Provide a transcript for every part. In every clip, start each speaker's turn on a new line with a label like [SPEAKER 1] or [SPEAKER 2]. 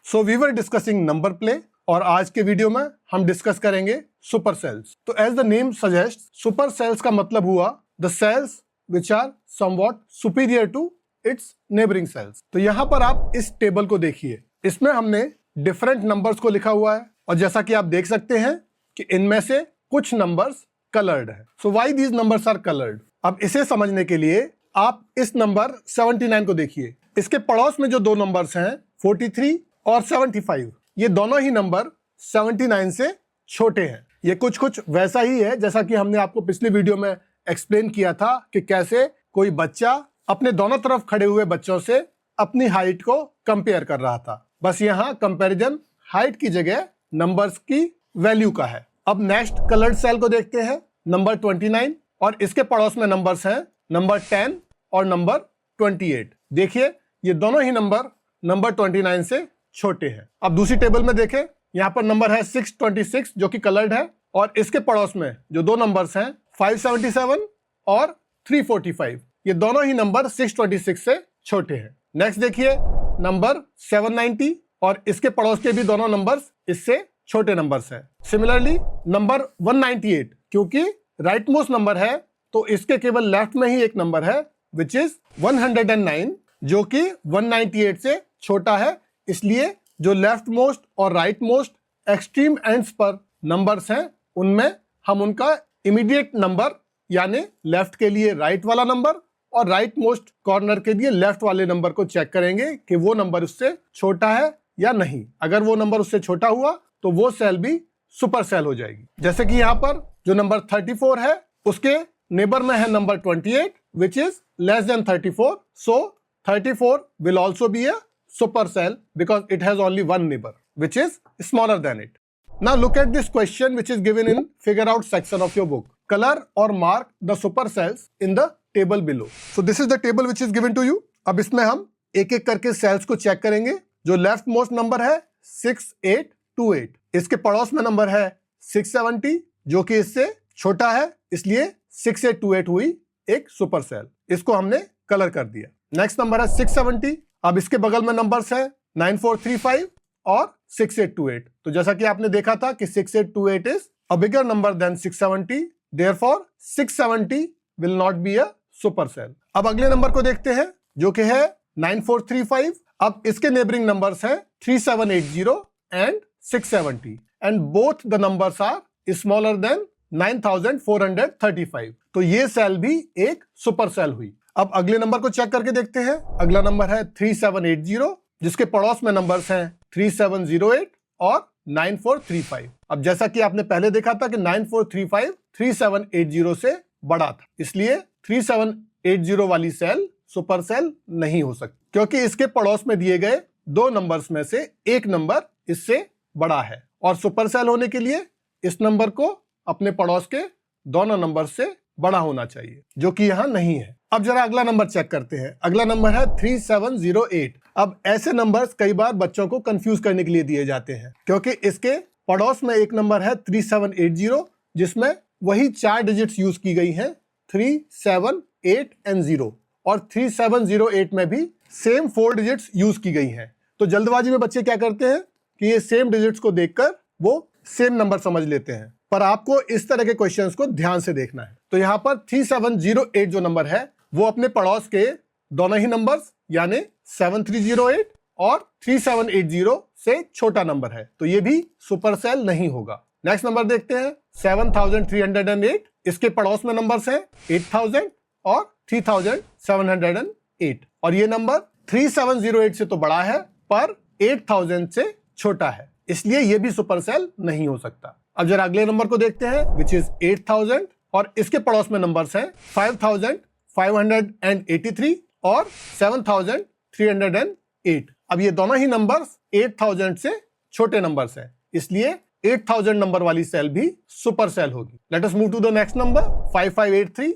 [SPEAKER 1] So we were discussing number play और आज के वीडियो में हम डिस्कस करेंगे सुपर सेल्स। तो as the name suggest, super cells का मतलब हुआ the cells which are somewhat superior to its neighbouring cells. तो यहां पर आप इस टेबल को देखिए, इसमें हमने डिफरेंट नंबर्स को लिखा हुआ है और जैसा कि आप देख सकते हैं कि इनमें से कुछ नंबर्स कलर्ड है। So why these numbers are coloured? अब इसे समझने के लिए आप इस नंबर 79 को देखिए। इसके पड़ोस में जो दो नंबर्स हैं 43 और 75, ये दोनों ही नंबर 79 से छोटे हैं। ये कुछ कुछ वैसा ही है जैसा कि हमने आपको पिछली वीडियो में एक्सप्लेन किया था कि कैसे कोई बच्चा अपने दोनों तरफ खड़े हुए बच्चों से अपनी हाइट को कंपेयर कर रहा था। बस यहाँ कंपैरिजन हाइट की जगह नंबर्स की वैल्यू का है। अब नेक्स्ट कलर्ड सेल को देखते हैं, नंबर 29, और इसके पड़ोस में नंबर्स हैं नंबर 10 और नंबर 28। देखिए ये दोनों ही नंबर 29 से छोटे हैं। अब दूसरी टेबल में देखें, यहाँ पर नंबर है 626 जो कि कलर्ड है, और इसके पड़ोस में जो दो नंबर्स हैं 577 और 345, ये दोनों ही नंबर 626 से छोटे हैं। नेक्स्ट देखिए नंबर 790 और इसके पड़ोस के भी दोनों नंबर्स इससे छोटे नंबर्स हैं। सिमिलरली नंबर 198, क्योंकि राइट मोस्ट नंबर है तो इसके केवल लेफ्ट में ही एक नंबर है विच इज 109 जो कि 198 से छोटा है, इसलिए जो लेफ्ट मोस्ट और राइट मोस्ट एक्सट्रीम एंड्स पर नंबर्स हैं उनमें हम उनका इमीडिएट नंबर यानी लेफ्ट के लिए राइट वाला नंबर और राइट मोस्ट कॉर्नर के लिए लेफ्ट वाले नंबर को चेक करेंगे कि वो नंबर उससे छोटा है या नहीं। अगर वो नंबर उससे छोटा हुआ तो वो सेल भी सुपर सेल हो जाएगी। जैसे कि यहाँ पर जो नंबर 34 है उसके नेबर में है number 28 which is less than 34, so 34 will also be a supercell because it has only one neighbor which is smaller than it. Now look at this question which is given in figure out section of your book. Color or mark the supercells in the table below. So this is the table which is given to you. अब इसमें हम एक एक करके sales को check करेंगे। जो left most number है 6828, इसके पड़ोस में नंबर है 670 जो कि इससे छोटा है, इसलिए 6828 हुई एक सुपर सेल। इसको हमने कलर कर दिया। नेक्स्ट नंबर है 670, अब इसके बगल में नंबर्स है 9435 और 6828। तो जैसा कि आपने देखा था कि 6828 is a bigger number than 670, therefore 670 will not be a super cell. अब अगले नंबर को देखते हैं जो कि है 9435। अब इसके नेबरिंग नंबर्स हैं 3780 and 670 and both the numbers are smaller than 9435। तो ये सेल भी एक सुपर सेल हुई। अब अगले नंबर को चेक करके देखते हैं। अगला नंबर है 3780 जिसके पड़ोस में नंबर्स हैं 3708 और 9435। अब जैसा कि आपने पहले देखा था कि 9435 3780 से बड़ा था, इसलिए 3780 वाली सेल सुपर सेल नहीं हो सकती क्योंकि इसके पड़ोस में दिए गए दो नंबर्स में से एक नंबर इससे बड़ा है और सुपर सेल होने के लिए इस नंबर को अपने पड़ोस के दोनों नंबर से बड़ा होना चाहिए जो कि यहां नहीं है। अब जरा अगला नंबर चेक करते हैं। अगला नंबर है 3708। अब ऐसे नंबर्स कई बार बच्चों को कंफ्यूज करने के लिए दिए जाते हैं क्योंकि इसके पड़ोस में एक नंबर है 3780 जिसमें वही 4 डिजिट्स यूज की गई हैं 3, 7, 8 एंड 0, और 3708 में भी सेम 4 डिजिट्स यूज की गई हैं। तो जल्दबाजी में बच्चे क्या करते हैं कि ये सेम डिजिट्स को देखकर वो सेम नंबर समझ लेते हैं, पर आपको इस तरह के क्वेश्चंस को ध्यान से देखना है। तो यहाँ पर 3708 जो नंबर है वो अपने पड़ोस के दोनों ही नंबर्स यानी 7308 और 3780 से छोटा नंबर है, तो ये भी सुपर सेल नहीं होगा। नेक्स्ट नंबर देखते हैं 7308। इसके पड़ोस में नंबर्स हैं 8000 और 3708 और ये नंबर 3708 से तो बड़ा है पर 8000 से छोटा है, इसलिए ये भी सुपर सेल नहीं हो सकता। अब जरा अगले नंबर को देखते हैं विच इज 8000 और इसके पड़ोस में नंबर्स हैं 5583 और 7308। अब ये दोनों ही नंबर्स 8000 से छोटे नंबर्स हैं, इसलिए 8000 नंबर वाली सेल भी सुपर सेल होगी। Let us move to the next number 5583।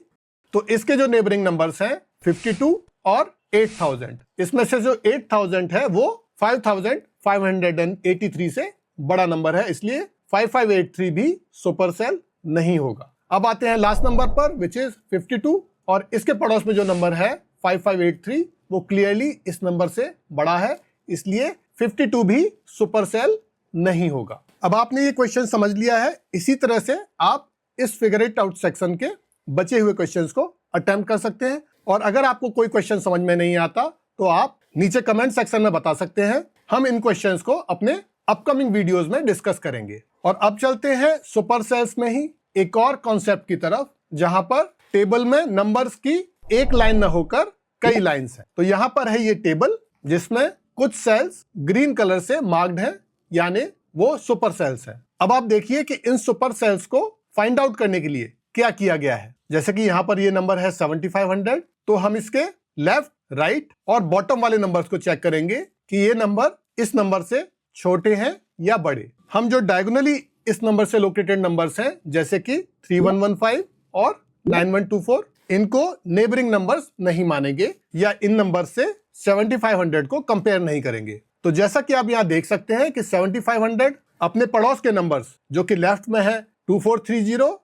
[SPEAKER 1] तो इसके जो नेबरिंग नंबर्स हैं 52 और 8000, इसमें से जो 8000 है वो 5583 से बड़ा नंबर है, इसलिए 5583 भी सुपर सेल नहीं होगा। अब आते हैं लास्ट नंबर पर विच इज 52 और इसके पड़ोस में जो नंबर है 5583 वो क्लियरली इस नंबर से बड़ा है, इसलिए 52 भी सुपर सेल नहीं होगा। अब आपने ये क्वेश्चन समझ लिया है। इसी तरह से आप इस फिगर इट आउट सेक्शन के बचे हुए क्वेश्चंस को अटेम्प्ट कर सकते हैं। और अगर आपको कोई क्वेश्चन समझ में नहीं आता तो आप नीचे कमेंट सेक्शन में बता सकते हैं। हम इन क्वेश्चंस को अपने अपकमिंग वीडियोस में डिस्कस करेंगे। और अब चलते हैं सुपर सेल्स में ही एक और कॉन्सेप्ट की तरफ, जहां पर टेबल में नंबर्स की एक लाइन न होकर कई लाइंस हैं। तो यहां पर है ये टेबल जिसमें कुछ सेल्स ग्रीन कलर से मार्क्ड हैं, यानी वो सुपर सेल्स हैं। अब आप देखिए कि इन सुपर सेल्स को फाइंड आउट करने के लिए क्या किया गया है। जैसे कि यहां पर ये नंबर है 7500, तो हम इसके लेफ्ट, राइट और बॉटम वाले नंबर्स को चेक करेंगे कि ये नंबर इस नंबर से छोटे हैं या बड़े। हम जो डायगोनली इस नंबर से लोकेटेड नंबर्स हैं, जैसे कि 3115 और 9124, इनको नेबरिंग नंबर्स नहीं मानेंगे या इन नंबर से 7500 को कंपेयर नहीं करेंगे। तो जैसा कि आप यहां देख सकते हैं कि 7500 अपने पड़ोस के नंबर्स, जो कि लेफ्ट में है 2430,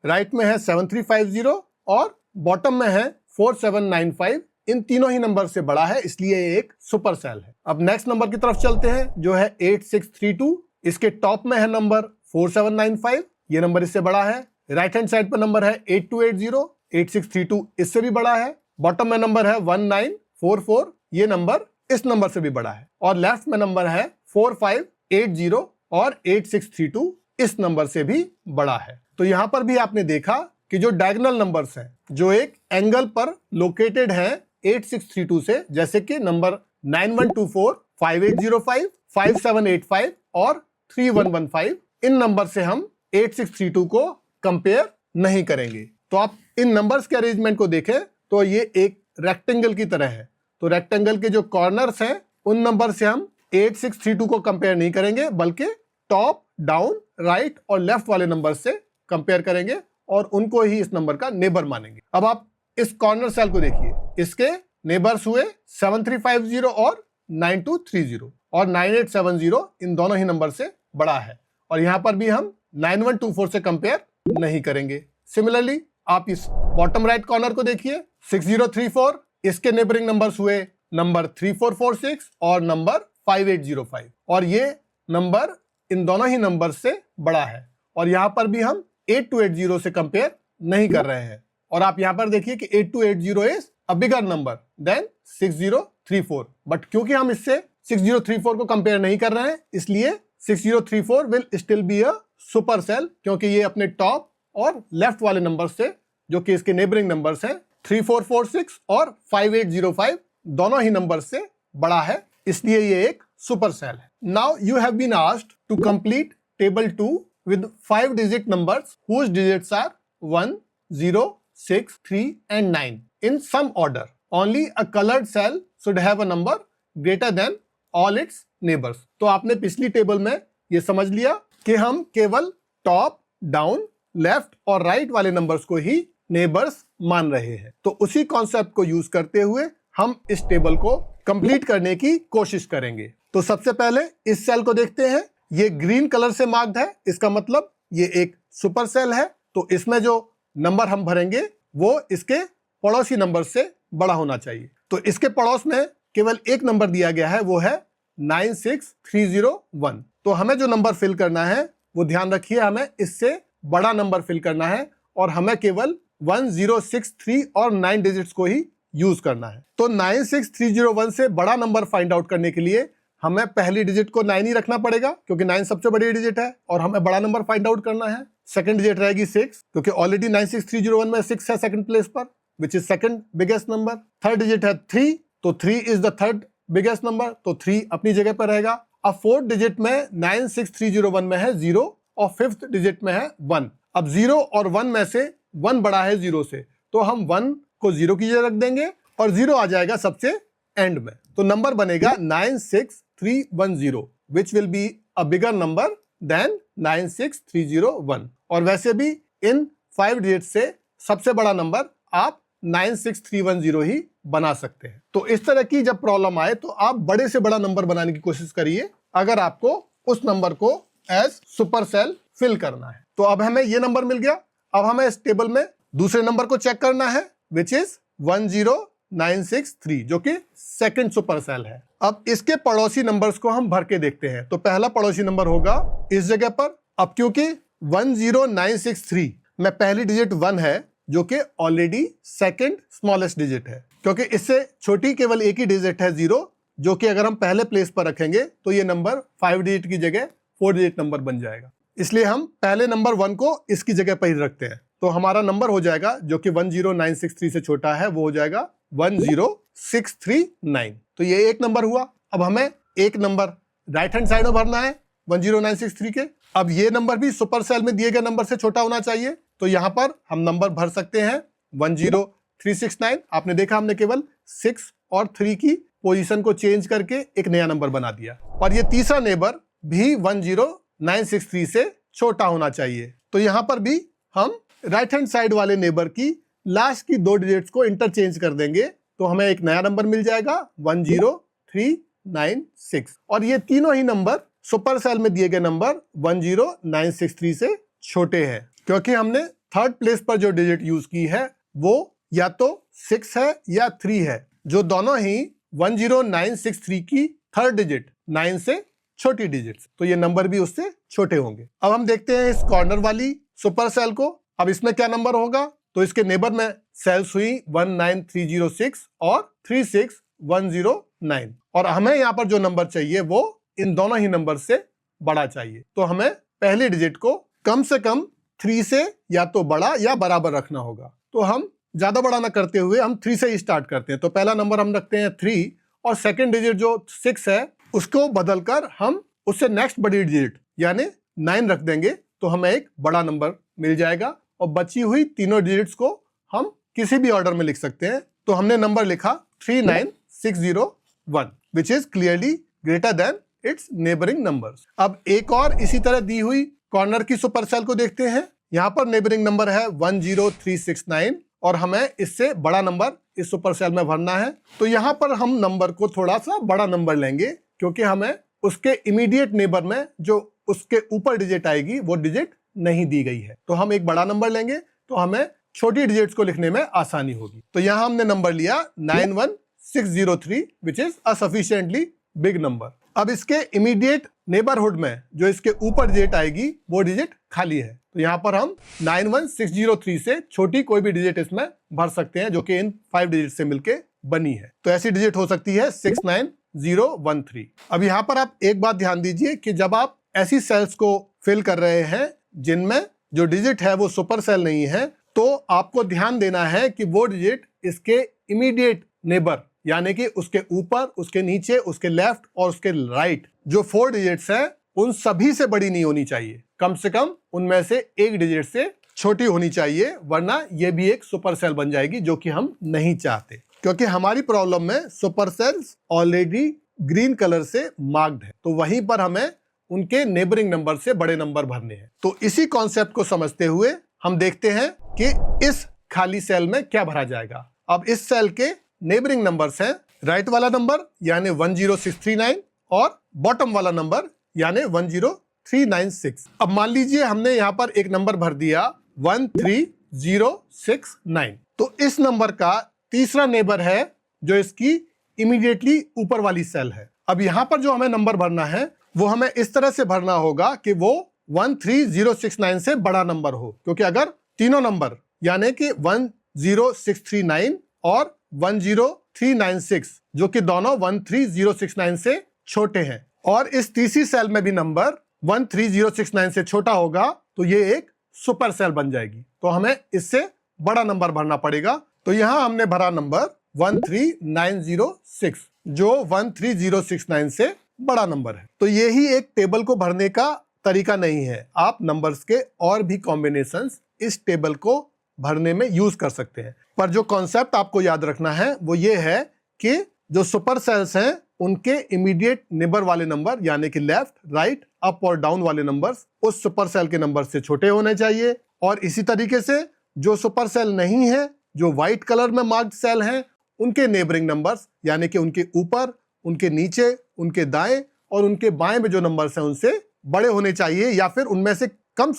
[SPEAKER 1] राइट में है 7350 और बॉटम में है 4795, इन तीनों ही नंबर से बड़ा है, इसलिए ये एक सुपर सेल है। अब नेक्स्ट नंबर की तरफ चलते हैं, जो है 8632। इसके टॉप में है नंबर 4795, ये नंबर इससे बड़ा है। राइट हैंड साइड पर नंबर है 8280, 8632 इससे भी बड़ा है। बॉटम में नंबर है 1944, ये नंबर इस नंबर से भी बड़ा है। और लेफ्ट में नंबर है 4580 और 8632 इस नंबर से भी बड़ा है। तो यहां पर भी आपने देखा कि जो डायगोनल नंबर्स हैं, जो एक एंगल पर लोकेटेड हैं 8632 से, जैसे कि नंबर 9124, 5805, 5785 और 3115, इन नंबर से हम 8632 को कंपेयर नहीं करेंगे। तो आप इन नंबर्स के अरेंजमेंट को देखें तो ये एक रेक्टेंगल की तरह है। तो रेक्टेंगल के जो कॉर्नर्स हैं उन नंबर से हम 8632 को कंपेयर नहीं करेंगे, बल्कि टॉप, डाउन, राइट और लेफ्ट वाले नंबर से कंपेयर करेंगे और उनको ही इस नंबर का नेबर मानेंगे। अब आप इस कॉर्नर सेल को देखिए, इसके नेबर्स हुए 7350 और 9230 और 9870, इन दोनों ही नंबर से बड़ा है। और यहां पर भी हम 9124 से कंपेयर नहीं करेंगे। सिमिलरली आप इस बॉटम राइट कॉर्नर को देखिए, 6034, इसके नेबरिंग नंबर्स हुए नंबर 3446 और नंबर 5805 और ये नंबर इन दोनों ही नंबर से बड़ा है। और यहां पर भी हम 8280 से कंपेयर नहीं कर रहे हैं। और आप यहां पर देखिए कि 8280 is a bigger number than 6034, but क्योंकि हम इससे 6034 को कंपेयर नहीं कर रहे हैं, इसलिए 6034 will still be a super cell, क्योंकि ये अपने टॉप और लेफ्ट वाले नंबर से, जो कि इसके नेबरिंग नंबर्स हैं 3446 और 5805, दोनों ही नंबर से बड़ा है, इसलिए ये एक सुपर सेल है। Now you have been asked to complete table 2 with 5 digit numbers whose digits are 1, 0, 6, 3 and 9 in some order. Only a colored cell should have a number greater than all its neighbors. तो आपने पिछली table में ये समझ लिया कि हम केवल टॉप, डाउन, लेफ्ट और राइट वाले नंबर्स को ही नेबर्स मान रहे हैं। तो उसी कॉन्सेप्ट को यूज करते हुए हम इस टेबल को कंप्लीट करने की कोशिश करेंगे। तो सबसे पहले इस सेल को देखते हैं। ये ग्रीन कलर से मार्क्ड है, इसका मतलब ये एक सुपर सेल है। तो इसमें जो नंबर हम भरेंगे वो इसके पड़ोसी नंबर से बड़ा होना चाहिए। तो इसके पड़ोस में केवल एक नंबर दिया गया है, वो है 96301। तो हमें जो नंबर फिल करना है वो ध्यान रखिए, हमें इससे बड़ा नंबर फिल करना है और हमें केवल 1, 0, 6, 3 और 9 डिजिट्स को ही यूज करना है। तो 96301 से बड़ा नंबर फाइंड आउट करने के लिए हमें पहली डिजिट को 9 ही रखना पड़ेगा, क्योंकि 9 सबसे बड़ी डिजिट है और हमें बड़ा नंबर फाइंड आउट करना है। सेकंड डिजिट रहेगी 6, क्योंकि ऑलरेडी 96301 में 6 है सेकंड प्लेस पर, which is second biggest number. Third digit है 3, तो 3 is the third biggest number, तो 3 अपनी जगह पर रहेगा। अब फोर्थ डिजिट में 96301 में है 0 और फिफ्थ डिजिट में है 1। अब 0 और 1 में से 1 बड़ा है 0 से, तो हम 1 को 0 की जगह रख देंगे और 0 आ जाएगा सबसे एंड में। तो नंबर बनेगा 96310, which will be a bigger number than 96301। और वैसे भी इन 5 डिजिट से सबसे बड़ा नंबर आप 96310 ही बना सकते हैं। तो इस तरह की जब प्रॉब्लम आए तो आप बड़े से बड़ा नंबर बनाने की कोशिश करिए, अगर आपको उस नंबर को एज सुपर सेल फिल करना है। तो अब हमें ये नंबर मिल गया। अब हमें इस टेबल में दूसरे नंबर को चेक करना है, विच इज 10, 963 जो कि सेकंड सुपर सेल है। अब इसके पड़ोसी नंबर्स को हम भर के देखते हैं। तो पहला पड़ोसी नंबर होगा इस जगह पर। अब क्योंकि 10963 में पहली डिजिट 1 है जो कि ऑलरेडी सेकंड स्मॉलेस्ट डिजिट है, क्योंकि इससे छोटी केवल एक ही डिजिट है 0, जो कि अगर हम पहले प्लेस पर रखेंगे तो ये नंबर 5 डिजिट की जगह 4 डिजिट नंबर बन जाएगा। इसलिए हम पहले नंबर 1 को इसकी जगह पर ही रखते हैं। तो हमारा नंबर हो जाएगा जो कि 10963 से छोटा है, वो हो जाएगा 10639। तो ये एक नंबर हुआ। अब हमें एक नंबर राइट हैंड साइड में भरना है 10963 के। अब ये नंबर भी सुपर सेल में दिए गए नंबर से छोटा होना चाहिए। तो यहां पर हम नंबर भर सकते हैं 10369। आपने देखा हमने केवल 6 और 3 की पोजीशन को चेंज करके एक नया नंबर बना दिया। और ये तीसरा नेबर भी 10963 से छोटा होना चाहिए। तो यहां पर भी हम राइट हैंड साइड वाले नेबर की लास्ट की 2 डिजिट्स को इंटरचेंज कर देंगे, तो हमें एक नया नंबर मिल जाएगा 10396। और ये तीनों ही नंबर सुपर सेल में दिए गए नंबर 10963 से छोटे हैं, क्योंकि हमने थर्ड प्लेस पर जो डिजिट यूज की है वो या तो 6 है या 3 है, जो दोनों ही 10963 की थर्ड डिजिट 9 से छोटी डिजिट्स। तो ये नंबर भी उससे छोटे होंगे। अब हम देखते हैं इस कॉर्नर वाली सुपर सेल को। अब इसमें क्या नंबर होगा? तो इसके नेबर में सेल्स हुई 19306 और 36109, और हमें यहाँ पर जो नंबर चाहिए वो इन दोनों ही नंबर से बड़ा चाहिए। तो हमें पहली डिजिट को कम से कम 3 से या तो बड़ा या बराबर रखना होगा। तो हम ज्यादा बड़ा ना करते हुए हम 3 से ही स्टार्ट करते हैं। तो पहला नंबर हम रखते हैं 3, और सेकंड डिजिट जो 6 है उसको बदलकर हम उससे नेक्स्ट बड़ी डिजिट यानी 9 रख देंगे, तो हमें एक बड़ा नंबर मिल जाएगा। और बची हुई तीनों डिजिट्स को हम किसी भी ऑर्डर में लिख सकते हैं। तो हमने नंबर लिखा 39601 which is clearly greater than it's neighbouring numbers. अब एक और इसी तरह दी हुई कॉर्नर की सुपर सेल को देखते हैं। यहाँ पर नेबरिंग नंबर है 10369, और हमें इससे बड़ा नंबर इस सुपर सेल में भरना है। तो यहाँ पर हम नंबर को थोड़ा सा बड़ा नंबर लेंगे, क्योंकि हमें उसके इमीडिएट नेबर में जो उसके ऊपर डिजिट आएगी वो डिजिट नहीं दी गई है। तो हम एक बड़ा नंबर लेंगे तो हमें छोटी डिजिट्स को लिखने में आसानी होगी। तो यहाँ हमने नंबर लिया 91603 which is a sufficiently big number. अब इसके इमीडिएट नेबरहुड में जो इसके ऊपर डिजिट आएगी वो डिजिट खाली है। तो यहाँ पर हम 91603 से छोटी कोई भी डिजिट इसमें भर सकते हैं, जो कि इन 5 डिजिट से मिलके बनी है। तो ऐसी डिजिट हो सकती है 69013। अब यहाँ पर आप एक बात ध्यान दीजिए कि जब आप ऐसी सेल्स को फिल कर रहे हैं जिनमें जो डिजिट है वो सुपर सेल नहीं है, तो आपको ध्यान देना है कि वो डिजिट इसके इमीडिएट नेबर यानी कि उसके ऊपर, उसके नीचे, उसके लेफ्ट और उसके राइट जो 4 डिजिट्स हैं उन सभी से बड़ी नहीं होनी चाहिए। कम से कम उनमें से एक डिजिट से छोटी होनी चाहिए, वरना ये भी एक सुपर सेल बन जाएगी, जो कि हम नहीं चाहते। क्योंकि हमारी प्रॉब्लम में super cells already green colour से मार्क्ड है, तो वहीं पर हमें उनके नेबरिंग नंबर से बड़े नंबर भरने हैं। तो इसी कॉन्सेप्ट को समझते हुए हम देखते हैं कि इस खाली सेल में क्या भरा जाएगा। अब इस सेल के नेबरिंग नंबर्स हैं राइट वाला नंबर यानी 10639 और बॉटम वाला नंबर यानी 10396। अब मान लीजिए हमने यहाँ पर एक नंबर भर दिया 13069, तो इस नंबर का तीसरा नेबर है जो इसकी इमीडिएटली ऊपर वाली सेल है। अब यहाँ पर जो हमें नंबर भरना है वो हमें इस तरह से भरना होगा कि वो 13069 से बड़ा नंबर हो, क्योंकि अगर तीनों नंबर यानी कि 10639 और 10396 जो कि दोनों 13069 से छोटे हैं, और इस तीसरी सेल में भी नंबर 13069 से छोटा होगा, तो ये एक सुपर सेल बन जाएगी। तो हमें इससे बड़ा नंबर भरना पड़ेगा। तो यहां हमने भरा नंबर 13906 जो 13069 से बड़ा नंबर है। तो ये ही एक टेबल को भरने का तरीका नहीं है, आप नंबर्स के और भी कॉम्बिनेशंस इस टेबल को भरने में यूज कर सकते हैं। पर जो कॉन्सेप्ट आपको याद रखना है वो ये है कि जो सुपर सेल्स हैं उनके इमीडिएट नेबर वाले नंबर यानी कि लेफ्ट, राइट, अप और डाउन वाले नंबर्स उस सुपर सेल के नंबर से छोटे होने चाहिए। और इसी तरीके से जो सुपर सेल नहीं है, जो व्हाइट कलर में मार्क्ड सेल हैं, उनके नेबरिंग नंबर्स यानी कि उनके ऊपर, उनके नीचे, उनके दाएं और उनके बाएं में जो नंबर्स हैं उनसे बड़े होने चाहिए, या फिर उनमें से कम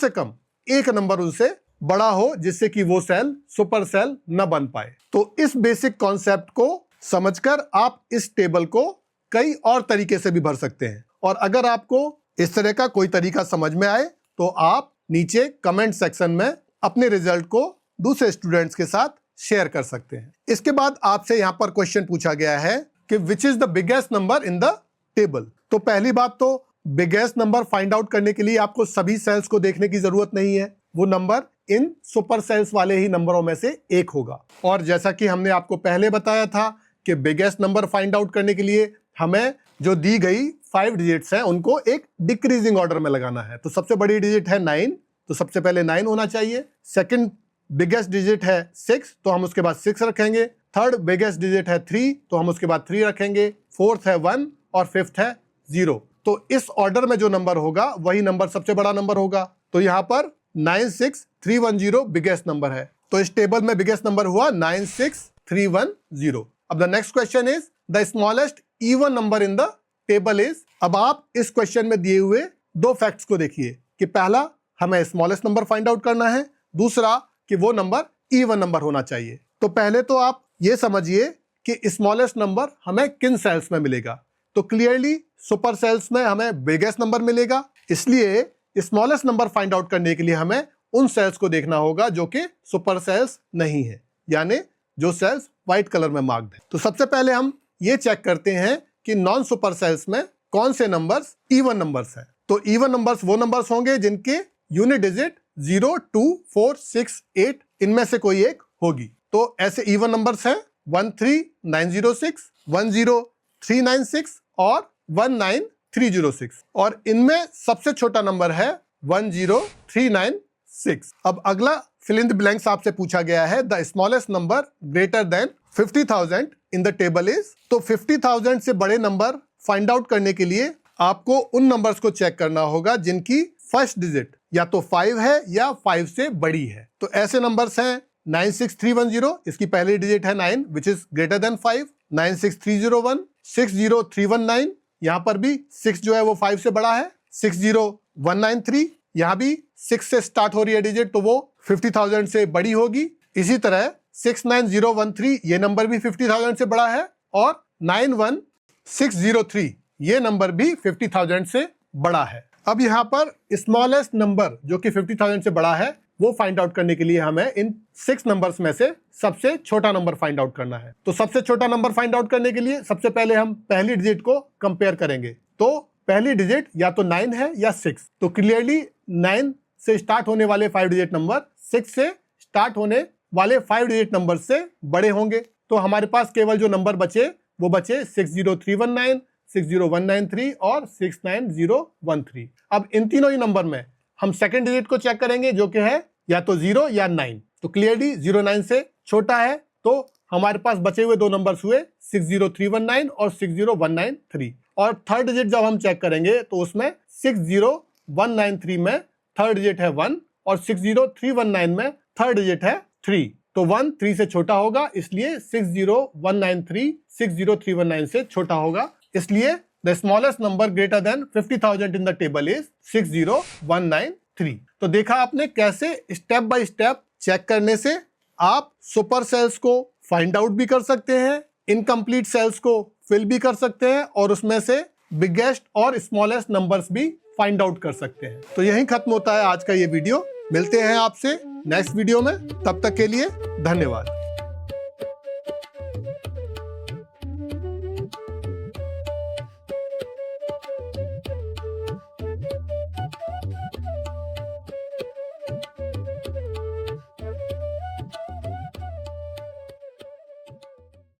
[SPEAKER 1] एक नंबर उनसे बड़ा हो जिससे कि वो सेल सुपर सेल न बन पाए। तो इस बेसिक कॉन्सेप्ट को समझकर आप इस टेबल को कई और तरीके से भी भर सकते हैं। और अगर आपको इस तरह का कोई तरीका समझ में आए तो आप नीचे कमेंट सेक्शन में अपने रिजल्ट को दूसरे स्टूडेंट्स के साथ शेयर कर सकते हैं। इसके बाद आपसे यहां पर क्वेश्चन पूछा गया है कि which is the biggest number in the table. तो पहली बात तो बिगेस्ट नंबर फाइंड आउट करने के लिए आपको सभी सेल्स को देखने की जरूरत नहीं है, वो नंबर इन सुपर सेल्स वाले ही नंबरों में से एक होगा। और जैसा कि हमने आपको पहले बताया था कि बिगेस्ट नंबर फाइंड आउट करने के लिए हमें जो दी गई 5 डिजिट्स हैं उनको एक डिक्रीजिंग ऑर्डर में लगाना है। तो सबसे बड़ी डिजिट है 9, तो सबसे पहले 9 होना चाहिए। सेकंड बिगेस्ट डिजिट है 6, तो हम उसके बाद 6 रखेंगे। थर्ड बिगेस्ट डिजिट है 3, तो हम उसके बाद 3 रखेंगे। फोर्थ है 1 और फिफ्थ है 0। तो इस ऑर्डर में जो नंबर होगा वही नंबर सबसे बड़ा नंबर होगा। तो यहाँ पर 96310 बिगेस्ट नंबर है। तो इस टेबल में बिगेस्ट नंबर हुआ 96310। अब the next question is the smallest even number in the table is. अब आप इस क्वेश्चन में दिए हुए दो फैक्ट्स को देखिए कि पहला हमें स्मॉलेस्ट नंबर फाइंड आउट करना है, दूसरा कि वो नंबर इवन नंबर होना चाहिए। तो पहले तो आप ये समझिए कि स्मॉलेस्ट नंबर हमें किन सेल्स में मिलेगा। तो क्लियरली सुपर सेल्स में हमें बिगेस्ट नंबर मिलेगा, इसलिए स्मॉलेस्ट नंबर फाइंड आउट करने के लिए हमें उन सेल्स को देखना होगा जो कि सुपर सेल्स नहीं है, यानी जो सेल्स व्हाइट कलर में मार्क्ड है। तो सबसे पहले हम ये चेक करते हैं कि नॉन सुपर सेल्स में कौन से नंबर्स इवन नंबर्स हैं। तो इवन नंबर्स वो नंबर्स होंगे जिनके यूनिट डिजिट 0, 2, 4, 6, 8 इनमें से कोई एक होगी। तो ऐसे इवन नंबर्स हैं 13906, 10396 और 19306। और इनमें सबसे छोटा नंबर है 10396। अब अगला फिल इन द ब्लैंक्स आपसे पूछा गया है the smallest number greater than 50,000 in the table is. तो 50,000 से बड़े नंबर फाइंड आउट करने के लिए आपको उन नंबर्स को चेक करना होगा जिनकी फर्स्ट डिजिट या तो 5 है या 5 से बड़ी है। तो ऐसे नंबर्स हैं 96310, इसकी पहली डिजिट है 9 विच इज ग्रेटर देन 5। 96301, 60319, यहाँ पर भी 6 जो है वो 5 से बड़ा है। 60193, यहाँ भी 6 से स्टार्ट हो रही है डिजिट, तो वो 50,000 से बड़ी होगी। इसी तरह 69013 ये नंबर भी 50,000 से बड़ा है, और 91603 ये नंबर भी 50,000 से बड़ा है। अब यहाँ पर स्मॉलेस्ट नंबर जो कि 50,000 से बड़ा है वो फाइंड आउट करने के लिए हमें इन 6 नंबर्स में से सबसे छोटा नंबर फाइंड आउट करना है। तो सबसे छोटा नंबर फाइंड आउट करने के लिए सबसे पहले हम पहली डिजिट को कंपेयर करेंगे। तो पहली डिजिट या तो 9 है या 6। तो क्लियरली 9 से स्टार्ट होने वाले 5 डिजिट नंबर 6 से स्टार्ट होने वाले 5 डिजिट नंबर से बड़े होंगे। तो हमारे पास केवल जो नंबर बचे वो बचे 60319, 60193 और 69013। अब इन तीनों ही नंबर में हम सेकंड डिजिट को चेक करेंगे जो कि है या तो 0 या 9। तो क्लियरली 09 से छोटा है, तो हमारे पास बचे हुए दो नंबर्स हुए 60319 और 60193। और थर्ड डिजिट जब हम चेक करेंगे तो उसमें 60193 में थर्ड डिजिट है 1 और 60319 में थर्ड डिजिट है 3। तो 1 3 से छोटा होगा, इसलिए 60193 60319 से छोटा होगा। इसलिए the smallest number greater than 50,000 in the table is 60193। तो देखा आपने कैसे स्टेप बाय स्टेप चेक करने से आप सुपर सेल्स को फाइंड आउट भी कर सकते हैं, इनकम्प्लीट सेल्स को फिल भी कर सकते हैं, और उसमें से बिगेस्ट और स्मॉलेस्ट नंबर्स भी फाइंड आउट कर सकते हैं। तो यहीं खत्म होता है आज का ये वीडियो। मिलते हैं आपसे नेक्स्ट वीडियो में, तब तक के लिए धन्यवाद।